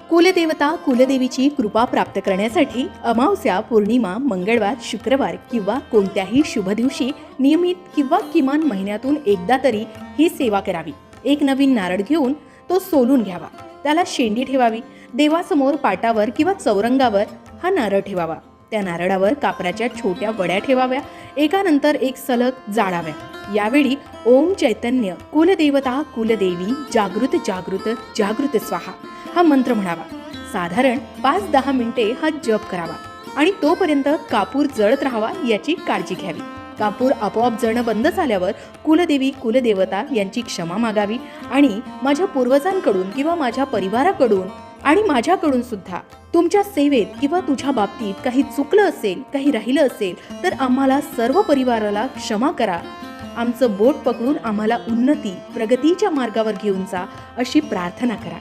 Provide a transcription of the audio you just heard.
कुलदेवता कुलदेवीची कृपा प्राप्त करण्यासाठी अमावस्या, पौर्णिमा, मंगळवार, शुक्रवार किंवा कोणत्याही शुभ दिवशी नियमित किंवा किमान महिन्यातून एकदा तरी ही सेवा करावी. एक नवीन नारळ घेऊन तो सोलून घ्यावा. त्याला शेंडी ठेवावी. देवासमोर पाटावर किंवा चौरंगावर हा नारळ ठेवावा. त्या नारळावर कापराच्या छोट्या वड्या ठेवाव्या. एकानंतर एक सलग जाळाव्या. यावेळी ओम चैतन्य कुलदेवता कुलदेवी जागृत जागृत जागृत स्वाहा हा मंत्र म्हणावा. साधारण 5-10 मिनिटे हा जप करावा आणि तोपर्यंत कापूर जळत राहावा याची काळजी घ्यावी. कापूर आपोआप जळणं बंद झाल्यावर कुलदेवी कुलदेवता यांची क्षमा मागावी आणि माझ्या पूर्वजांकडून किंवा माझ्या परिवाराकडून आणि माझ्याकडून सुद्धा तुमच्या सेवेत किंवा तुझ्या बाबतीत काही चुकलं असेल, काही राहिलं असेल तर आम्हाला सर्व परिवाराला क्षमा करा. आमचं बोट पकडून आम्हाला उन्नती प्रगतीच्या मार्गावर घेऊन जा अशी प्रार्थना करा.